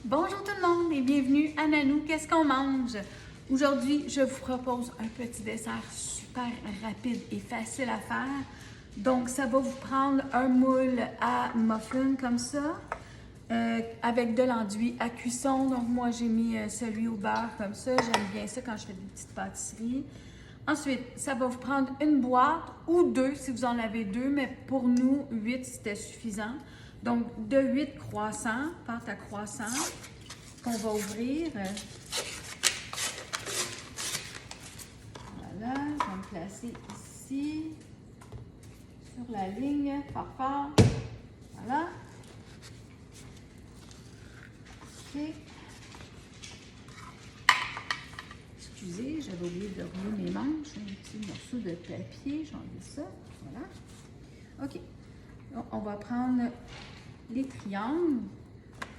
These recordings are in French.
Bonjour tout le monde et bienvenue à Nanou, qu'est-ce qu'on mange? Aujourd'hui, je vous propose un petit dessert super rapide et facile à faire. Donc, ça va vous prendre un moule à muffin comme ça, avec de l'enduit à cuisson. Donc, moi, j'ai mis celui au beurre comme ça. J'aime bien ça quand je fais des petites pâtisseries. Ensuite, ça va vous prendre une boîte ou deux si vous en avez deux, mais pour nous, 8 c'était suffisant. Donc, de 8 croissants, pâte à croissant, qu'on va ouvrir. Voilà, je vais me placer ici, sur la ligne, fort fort. Voilà. OK. Excusez, j'avais oublié de rouler mes manches. Un petit morceau de papier, j'en ai ça. Voilà. OK. Donc, on va prendre les triangles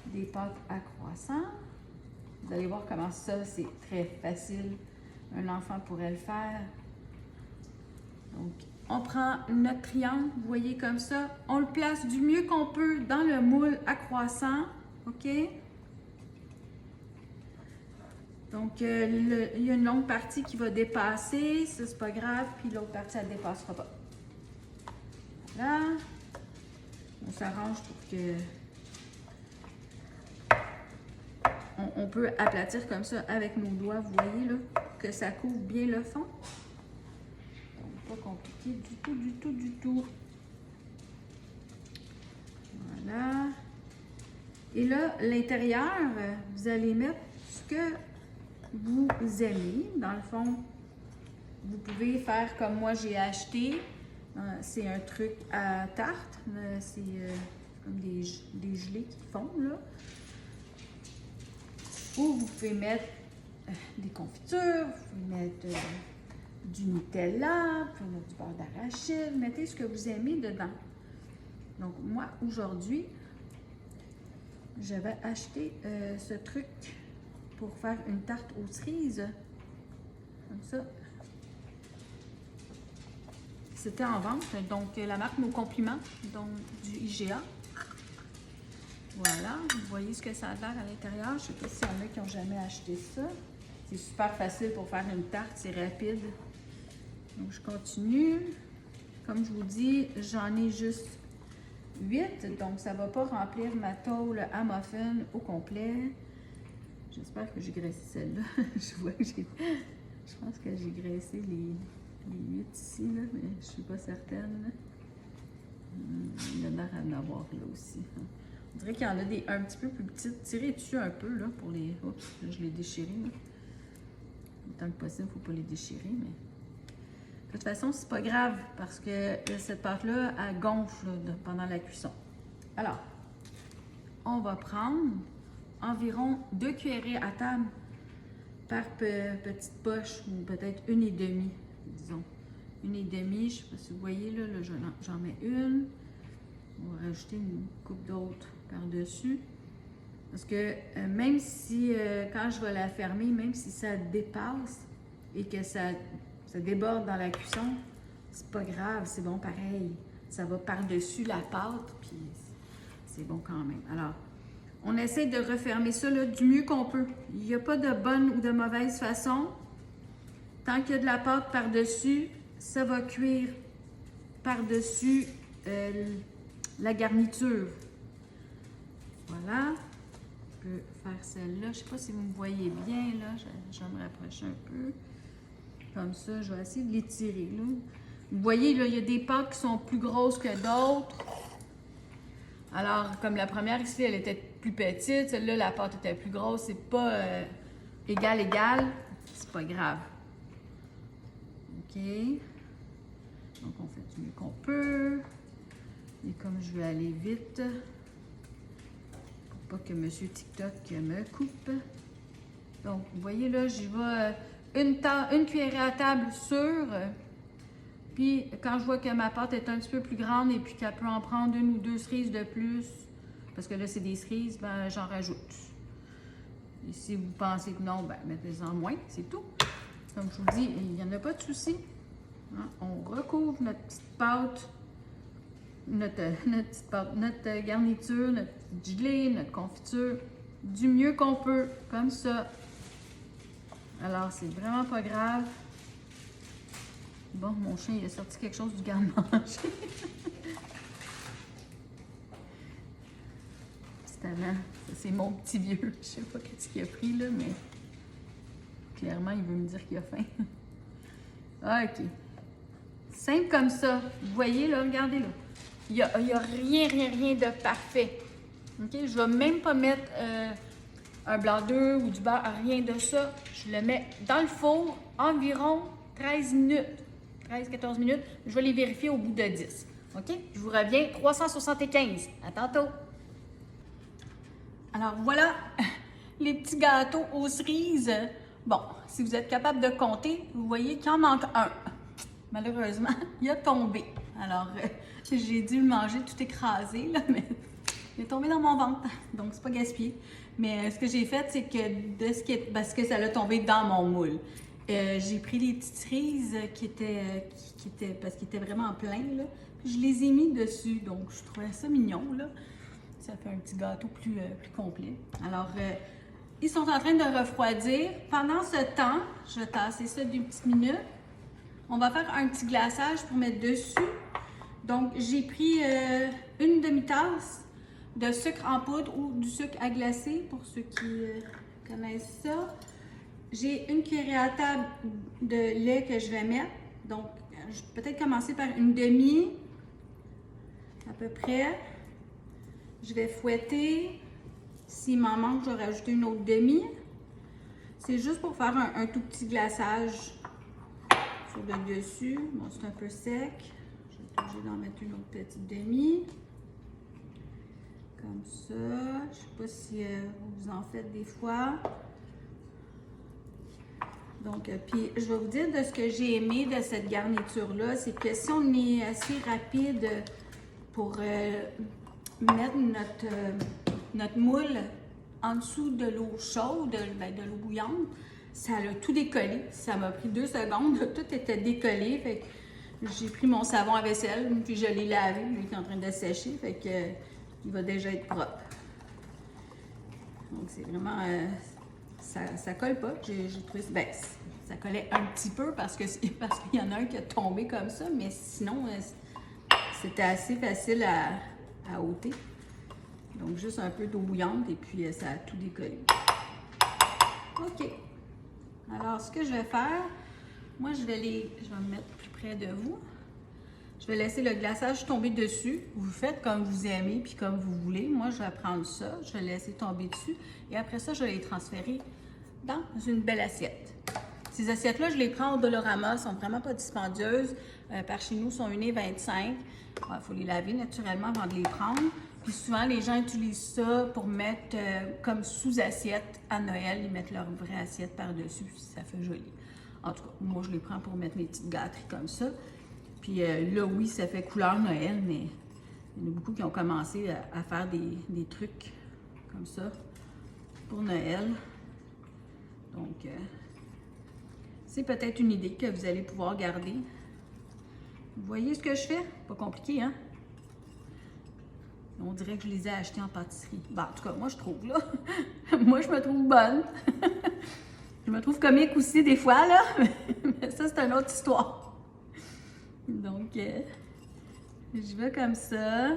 des pâtes à croissant. Vous allez voir comment ça, c'est très facile. Un enfant pourrait le faire. Donc, on prend notre triangle, vous voyez comme ça. On le place du mieux qu'on peut dans le moule à croissant. OK? Donc, il y a une longue partie qui va dépasser. Ça, c'est pas grave. Puis l'autre partie, elle ne dépassera pas. Voilà. On s'arrange pour que... On peut aplatir comme ça avec nos doigts, vous voyez là, que ça couvre bien le fond. Donc, pas compliqué du tout, du tout, du tout. Voilà. Et là, l'intérieur, vous allez mettre ce que vous aimez. Dans le fond, vous pouvez faire comme moi j'ai acheté. C'est un truc à tarte. C'est comme des gelées qui font là. Ou vous pouvez mettre des confitures, vous pouvez mettre du Nutella, vous pouvez mettre du beurre d'arachide, mettez ce que vous aimez dedans. Donc moi, aujourd'hui, je vais acheter ce truc pour faire une tarte aux cerises. Comme ça. C'était en vente, donc la marque Nos Compliments, donc du IGA. Voilà, vous voyez ce que ça a l'air à l'intérieur. Je ne sais pas s'il y en a qui n'ont jamais acheté ça. C'est super facile pour faire une tarte, c'est rapide. Donc, je continue. Comme je vous dis, j'en ai juste 8, donc ça ne va pas remplir ma tôle à muffin au complet. J'espère que j'ai graissé celle-là. Je vois que j'ai... Je pense que j'ai graissé les 8 ici, là, mais je ne suis pas certaine. Il y en a à en avoir là aussi. On dirait qu'il y en a des un petit peu plus petites. Tirez dessus un peu là pour les... Oups, là, je l'ai déchiré. Là. Autant que possible, il ne faut pas les déchirer. Mais... De toute façon, c'est pas grave parce que cette pâte-là, elle gonfle là, pendant la cuisson. Alors, on va prendre environ 2 cuillerées à table par petite poche, ou peut-être 1,5, disons. 1,5, je ne sais pas si vous voyez, là j'en mets une. On va rajouter une coupe d'autres par-dessus. Parce que même si, quand je vais la fermer, même si ça dépasse et que ça déborde dans la cuisson, c'est pas grave, c'est bon pareil. Ça va par-dessus la pâte, puis c'est bon quand même. Alors, on essaie de refermer ça là, du mieux qu'on peut. Il n'y a pas de bonne ou de mauvaise façon. Tant qu'il y a de la pâte par-dessus, ça va cuire par-dessus la garniture. Voilà. Je peux faire celle-là. Je ne sais pas si vous me voyez bien, là. Je vais me rapprocher un peu. Comme ça, je vais essayer de l'étirer, là. Vous voyez, là, il y a des pâtes qui sont plus grosses que d'autres. Alors, comme la première ici, elle était plus petite. Celle-là, la pâte était plus grosse. C'est pas égal. C'est pas grave. OK. Donc, on fait du mieux qu'on peut. Et comme je veux aller vite, pour pas que Monsieur TikTok me coupe. Donc, vous voyez là, j'y vais une cuillerée à table sûre. Puis, quand je vois que ma pâte est un petit peu plus grande et puis qu'elle peut en prendre 1 ou 2 cerises de plus, parce que là, c'est des cerises, ben j'en rajoute. Et si vous pensez que non, ben mettez-en moins, c'est tout. Comme je vous dis, il n'y en a pas de souci. Hein? On recouvre notre petite pâte, notre garniture, notre gelée, notre confiture. du mieux qu'on peut, comme ça. Alors, c'est vraiment pas grave. Bon, mon chien, il a sorti quelque chose du garde-manger. C'est mon petit vieux. Je sais pas ce qu'il a pris, là, mais clairement, il veut me dire qu'il a faim. OK. Simple comme ça. Vous voyez, là, regardez, là. Il y a rien de parfait. OK? Je vais même pas mettre un blanc d'œuf ou du beurre, rien de ça. Je le mets dans le four environ 13 minutes. 13-14 minutes. Je vais les vérifier au bout de 10. OK? Je vous reviens. 375. À tantôt. Alors voilà, les petits gâteaux aux cerises. Bon, si vous êtes capable de compter, vous voyez qu'il en manque un. Malheureusement, il a tombé. Alors, j'ai dû le manger tout écrasé, là, mais il est tombé dans mon ventre, donc c'est pas gaspillé. Mais ce que j'ai fait, c'est que parce que ça l'a tombé dans mon moule. J'ai pris les petites cerises qui étaient parce qu'ils étaient vraiment pleins, là. Puis je les ai mis dessus, donc je trouvais ça mignon, là. Ça fait un petit gâteau plus complet. Alors, ils sont en train de refroidir. Pendant ce temps, je vais tasser ça d'une petite minute. On va faire un petit glaçage pour mettre dessus. Donc, j'ai pris une demi-tasse de sucre en poudre ou du sucre à glacer, pour ceux qui connaissent ça. J'ai une cuillerée à table de lait que je vais mettre. Donc, je vais peut-être commencer par une demi, à peu près. Je vais fouetter. S'il m'en manque, je vais rajouter une autre demi. C'est juste pour faire un tout petit glaçage sur le dessus. Bon, c'est un peu sec. Je vais être obligée d'en mettre une autre petite demi. Comme ça. Je ne sais pas si vous en faites des fois. Donc, puis je vais vous dire de ce que j'ai aimé de cette garniture-là, c'est que si on est assez rapide pour mettre notre moule en dessous de l'eau chaude, de l'eau bouillante, ça a tout décollé. Ça m'a pris 2 secondes, tout était décollé. Fait que j'ai pris mon savon à vaisselle, puis je l'ai lavé, lui qui est en train de sécher, fait que il va déjà être propre. Donc c'est vraiment, ça colle pas. J'ai trouvé, ben, ça collait un petit peu parce qu'il y en a un qui a tombé comme ça, mais sinon c'était assez facile à ôter. Donc, juste un peu d'eau bouillante et puis ça a tout décollé. OK. Alors, ce que je vais faire, moi, je vais me mettre plus près de vous. Je vais laisser le glaçage tomber dessus. Vous faites comme vous aimez puis comme vous voulez. Moi, je vais prendre ça, je vais le laisser tomber dessus et après ça, je vais les transférer dans une belle assiette. Ces assiettes-là, je les prends au Dollarama, elles sont vraiment pas dispendieuses. Par chez nous, sont 1,25 $. Il faut les laver naturellement avant de les prendre. Puis souvent, les gens utilisent ça pour mettre comme sous-assiette à Noël. Ils mettent leur vraie assiette par-dessus, puis ça fait joli. En tout cas, moi, je les prends pour mettre mes petites gâteries comme ça. Puis là, oui, ça fait couleur Noël, mais il y en a beaucoup qui ont commencé à faire des trucs comme ça pour Noël. Donc, c'est peut-être une idée que vous allez pouvoir garder. Vous voyez ce que je fais? Pas compliqué, hein? On dirait que je les ai achetés en pâtisserie. Ben, en tout cas, moi, je trouve, là. Moi, je me trouve bonne. Je me trouve comique aussi, des fois, là. Mais ça, c'est une autre histoire. Donc, je vais comme ça.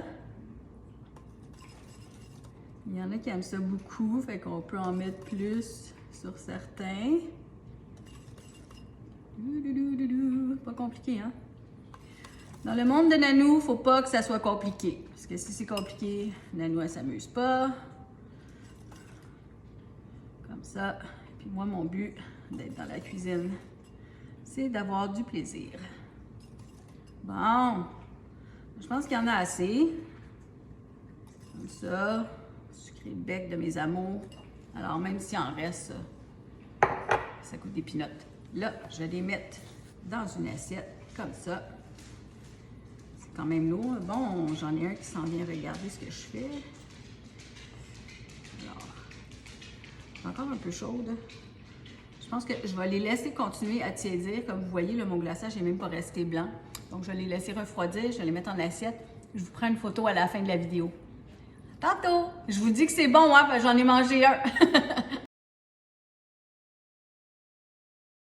Il y en a qui aiment ça beaucoup, fait qu'on peut en mettre plus sur certains. Pas compliqué, hein? Dans le monde de Nanou, faut pas que ça soit compliqué. Parce que si c'est compliqué, Nanou, elle s'amuse pas. Comme ça. Puis moi, mon but d'être dans la cuisine, c'est d'avoir du plaisir. Bon. Je pense qu'il y en a assez. Comme ça. Sucré bec de mes amours. Alors, même s'il en reste, ça coûte des pinottes. Là, je vais les mettre dans une assiette, comme ça. C'est quand même lourd. Bon, j'en ai un qui s'en vient regarder ce que je fais. Alors, c'est encore un peu chaude. Je pense que je vais les laisser continuer à tiédir. Comme vous voyez, là, mon glaçage n'est même pas resté blanc. Donc, je vais les laisser refroidir. Je vais les mettre en assiette. Je vous prends une photo à la fin de la vidéo. Tantôt! Je vous dis que c'est bon, hein, parce que j'en ai mangé un.